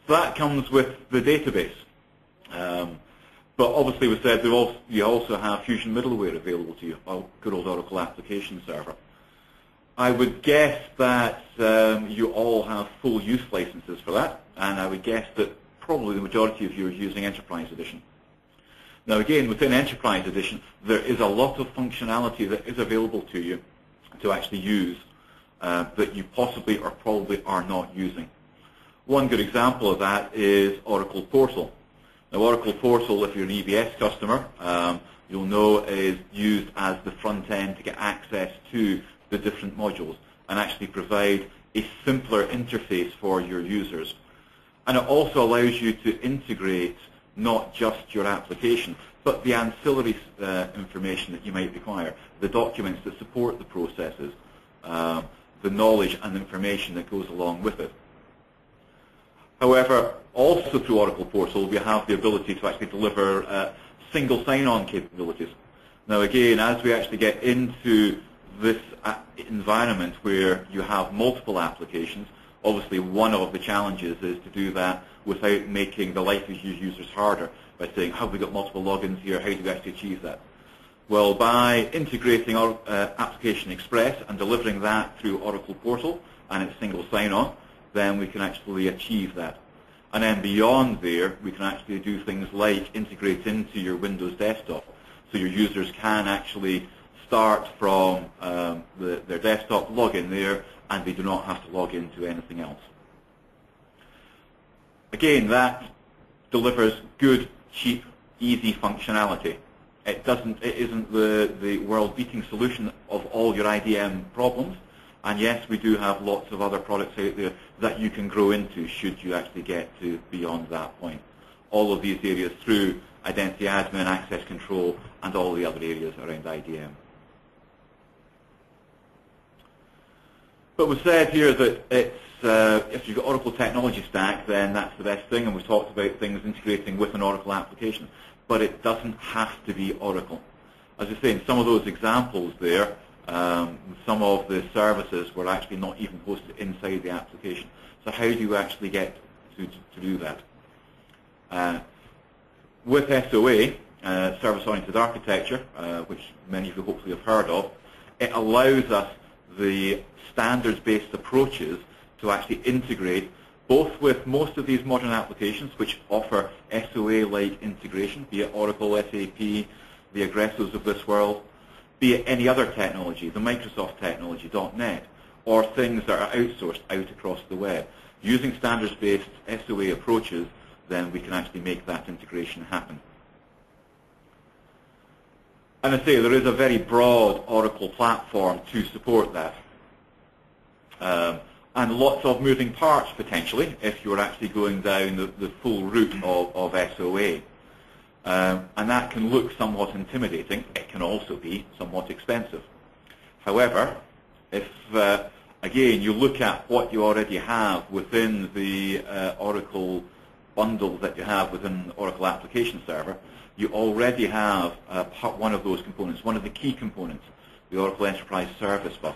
So that comes with the database. But obviously we said you also have Fusion middleware available to you, a good old Oracle application server. I would guess that you all have full use licenses for that, and I would guess that probably the majority of you are using Enterprise Edition. Now again, within Enterprise Edition, there is a lot of functionality that is available to you to actually use that you possibly or probably are not using. One good example of that is Oracle Portal. Now Oracle Portal, if you're an EBS customer, you'll know is used as the front end to get access to the different modules and actually provide a simpler interface for your users. And it also allows you to integrate not just your application, but the ancillary information that you might require, the documents that support the processes, the knowledge and information that goes along with it. However, also through Oracle Portal, we have the ability to actually deliver single sign-on capabilities. Now again, as we actually get into this environment where you have multiple applications, obviously one of the challenges is to do that without making the life of your users harder by saying, have we got multiple logins here, how do we actually achieve that? Well, by integrating our Application Express and delivering that through Oracle Portal and its single sign-on, then we can actually achieve that. And then beyond there, we can actually do things like integrate into your Windows desktop, so your users can actually start from their desktop, log in there, and they do not have to log into anything else. Again, that delivers good, cheap, easy functionality. It isn't the world-beating solution of all your IDM problems. And yes, we do have lots of other products out there that you can grow into should you actually get to beyond that point. All of these areas through identity admin, access control, and all the other areas around IDM. But we said here that it's, if you've got Oracle Technology Stack, then that's the best thing, and we talked about things integrating with an Oracle application. But it doesn't have to be Oracle. As I say, in some of those examples there, some of the services were actually not even hosted inside the application. So how do you actually get to do that? With SOA, Service-Oriented Architecture, which many of you hopefully have heard of, it allows us the standards-based approaches to actually integrate both with most of these modern applications which offer SOA-like integration, be it Oracle, SAP, the Aggressos of this world, be it any other technology, the Microsoft technology, .NET, or things that are outsourced out across the web. Using standards-based SOA approaches, then we can actually make that integration happen. And I say there is a very broad Oracle platform to support that. And lots of moving parts, potentially, if you're actually going down the full route of SOA. And that can look somewhat intimidating. It can also be somewhat expensive. However, if, again, you look at what you already have within the Oracle bundle that you have within Oracle Application Server, you already have one of those components, one of the key components, the Oracle Enterprise Service Bus,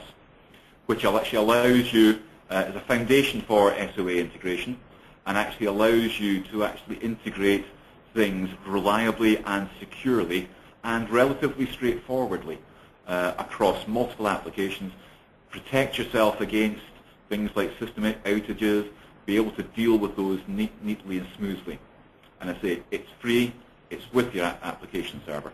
which actually allows you as a foundation for SOA integration and actually allows you to actually integrate things reliably and securely and relatively straightforwardly across multiple applications, protect yourself against things like system outages, be able to deal with those neatly and smoothly. And I say it's free, it's with your application server.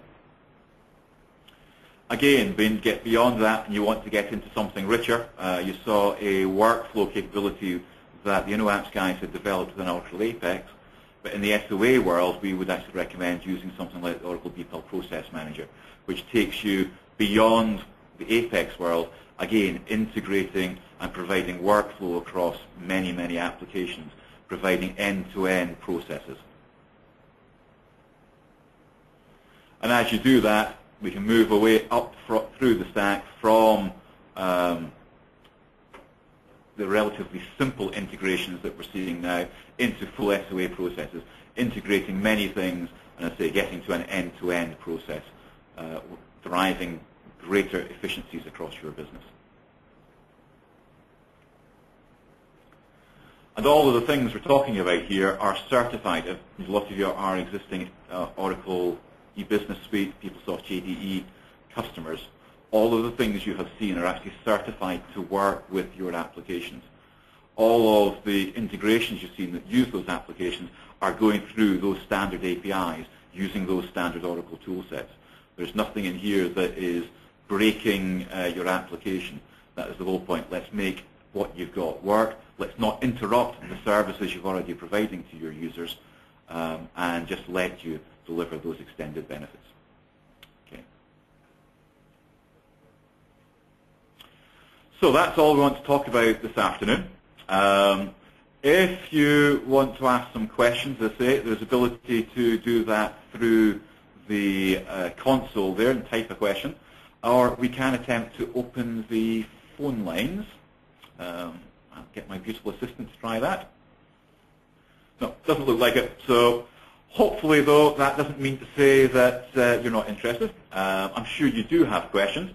Again, when you get beyond that and you want to get into something richer, you saw a workflow capability that the Inoapps guys had developed within Oracle Apex. But in the SOA world, we would actually recommend using something like the Oracle BPEL Process Manager, which takes you beyond the Apex world, again, integrating and providing workflow across many, many applications, providing end-to-end processes. And as you do that, we can move away up through the stack from the relatively simple integrations that we're seeing now into full SOA processes, integrating many things, and I say getting to an end-to-end process, driving greater efficiencies across your business. And all of the things we're talking about here are certified. A lot of you are existing Oracle e-business suite, PeopleSoft JDE customers. All of the things you have seen are actually certified to work with your applications. All of the integrations you've seen that use those applications are going through those standard APIs using those standard Oracle tool sets. There's nothing in here that is breaking your application. That is the whole point. Let's make what you've got work. Let's not interrupt the services you're already providing to your users and just let you deliver those extended benefits. Okay. So that's all we want to talk about this afternoon. If you want to ask some questions, as I say, there's ability to do that through the console there and type a question, or we can attempt to open the phone lines. I'll get my beautiful assistant to try that. No, doesn't look like it. So hopefully, though, that doesn't mean to say that you're not interested. I'm sure you do have questions.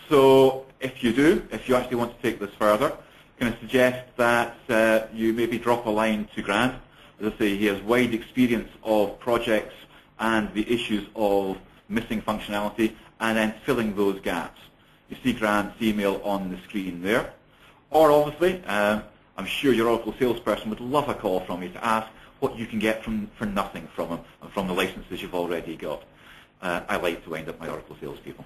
So if you do, if you actually want to take this further, I'm going to suggest that you maybe drop a line to Grant. As I say, he has wide experience of projects and the issues of missing functionality and then filling those gaps. You see Grant's email on the screen there. Or obviously, I'm sure your Oracle salesperson would love a call from you to ask what you can get for nothing from him and from the licenses you've already got. I like to wind up my Oracle salespeople.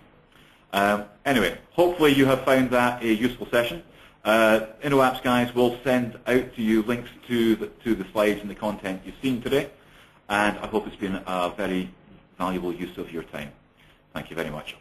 Anyway, hopefully you have found that a useful session. Inoapps guys will send out to you links to the slides and the content you've seen today, and I hope it's been a very valuable use of your time. Thank you very much.